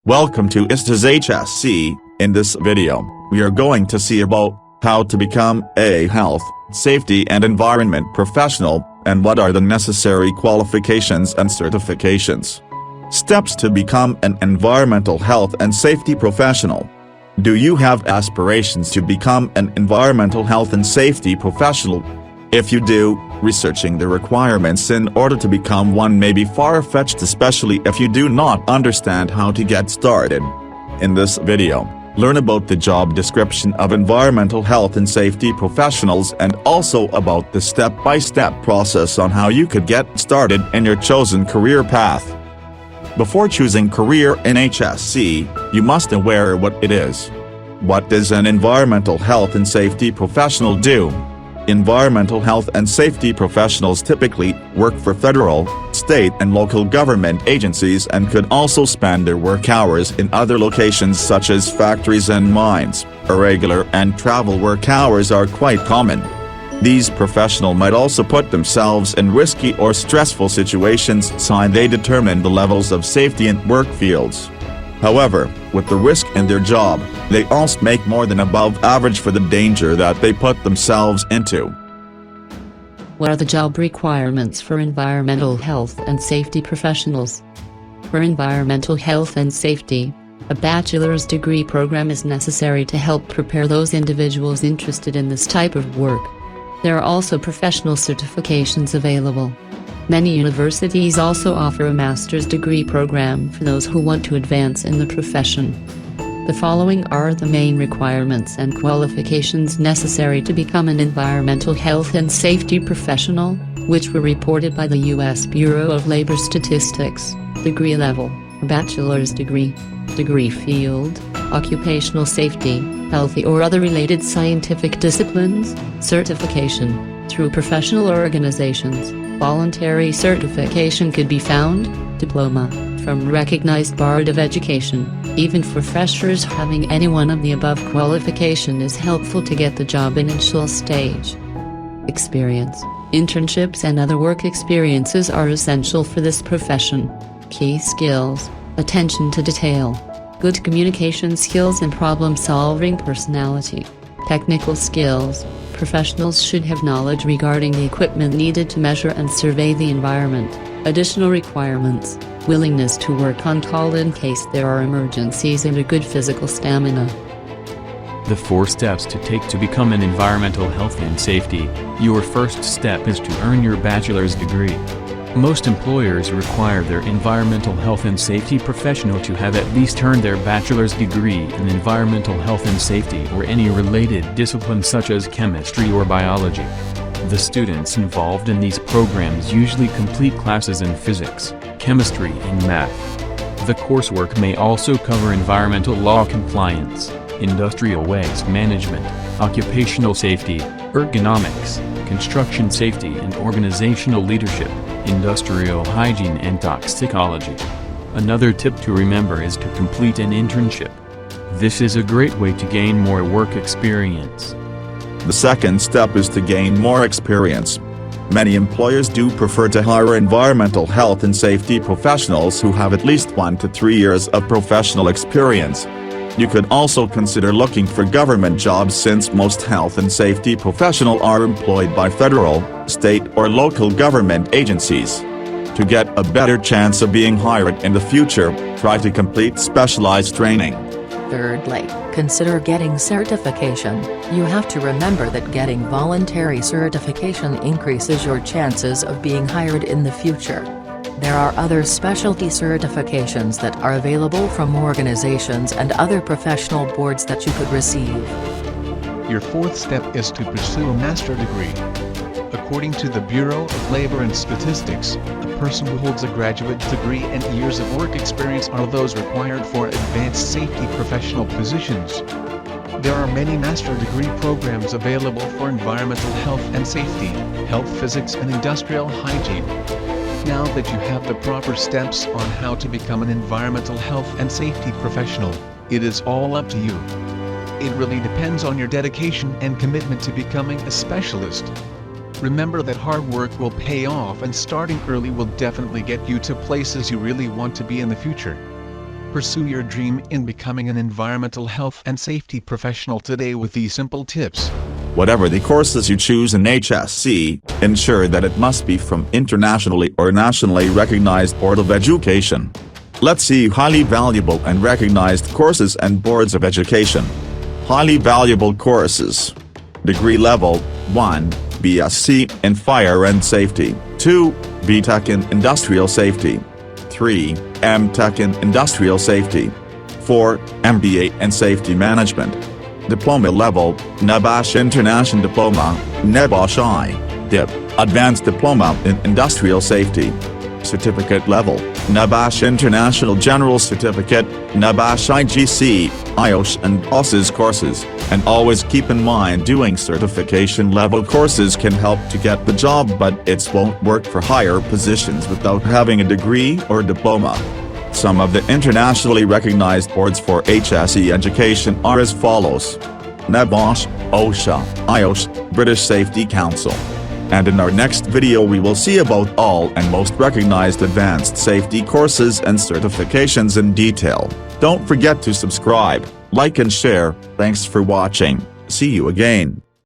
Welcome to ISTA'S HSE. In this video, we are going to see about how to become a health, safety and environment professional, and what are the necessary qualifications and certifications. Steps to become an environmental health and safety professional. Do you have aspirations to become an environmental health and safety professional? If you do, researching the requirements in order to become one may be far-fetched, especially if you do not understand how to get started. In this video, learn about the job description of environmental health and safety professionals and also about the step-by-step process on how you could get started in your chosen career path. Before choosing career in HSE, you must aware what it is. What does an environmental health and safety professional do? Environmental health and safety professionals typically work for federal, state and local government agencies and could also spend their work hours in other locations such as factories and mines. Irregular and travel work hours are quite common. These professionals might also put themselves in risky or stressful situations so they determine the levels of safety in work fields. However, with the risk in their job, they also make more than above average for the danger that they put themselves into. What are the job requirements for environmental health and safety professionals? For environmental health and safety, a bachelor's degree program is necessary to help prepare those individuals interested in this type of work. There are also professional certifications available. Many universities also offer a master's degree program for those who want to advance in the profession. The following are the main requirements and qualifications necessary to become an environmental health and safety professional, which were reported by the U.S. Bureau of Labor Statistics. Degree level, bachelor's degree. Degree field, occupational safety, healthy or other related scientific disciplines. Certification, through professional organizations. Voluntary certification could be found. Diploma, from recognized board of education. Even for freshers, having any one of the above qualification is helpful to get the job initial stage. Experience, internships and other work experiences are essential for this profession. Key skills, attention to detail, good communication skills and problem-solving personality. Technical skills, professionals should have knowledge regarding the equipment needed to measure and survey the environment. Additional requirements, willingness to work on call in case there are emergencies and a good physical stamina. The 4 steps to take to become an environmental health and safety. Your first step is to earn your bachelor's degree. Most employers require their environmental health and safety professional to have at least earned their bachelor's degree in environmental health and safety or any related discipline such as chemistry or biology. The students involved in these programs usually complete classes in physics, chemistry and math. The coursework may also cover environmental law compliance, industrial waste management, occupational safety, ergonomics, construction safety and organizational leadership, industrial hygiene and toxicology. Another tip to remember is to complete an internship. This is a great way to gain more work experience. The second step is to gain more experience. Many employers do prefer to hire environmental health and safety professionals who have at least 1 to 3 years of professional experience. You could also consider looking for government jobs since most health and safety professionals are employed by federal, state or local government agencies. To get a better chance of being hired in the future, try to complete specialized training. Thirdly, consider getting certification. You have to remember that getting voluntary certification increases your chances of being hired in the future. There are other specialty certifications that are available from organizations and other professional boards that you could receive. Your 4th step is to pursue a master's degree. According to the Bureau of Labor and Statistics, a person who holds a graduate degree and years of work experience are those required for advanced safety professional positions. There are many master's degree programs available for environmental health and safety, health physics and industrial hygiene. Now that you have the proper steps on how to become an environmental health and safety professional, it is all up to you. It really depends on your dedication and commitment to becoming a specialist. Remember that hard work will pay off and starting early will definitely get you to places you really want to be in the future. Pursue your dream in becoming an environmental health and safety professional today with these simple tips. Whatever the courses you choose in HSE, ensure that it must be from internationally or nationally recognized Board of Education. Let's see highly valuable and recognized courses and boards of education. Highly valuable courses. Degree level: 1. BSc in Fire and Safety. 2. BTech in Industrial Safety. 3. MTech in Industrial Safety. 4. MBA in Safety Management. Diploma level: NABASH International Diploma, NABASH I.Dip. Advanced Diploma in Industrial Safety. Certificate level: NABASH International General Certificate, NABASH IGC, IOS and OSIS courses, and always keep in mind doing certification level courses can help to get the job, but it won't work for higher positions without having a degree or diploma. Some of the internationally recognized boards for HSE education are as follows: NABASH, OSHA, IOS, British Safety Council. And in our next video we will see about all and most recognized advanced safety courses and certifications in detail. Don't forget to subscribe, like and share. Thanks for watching. See you again.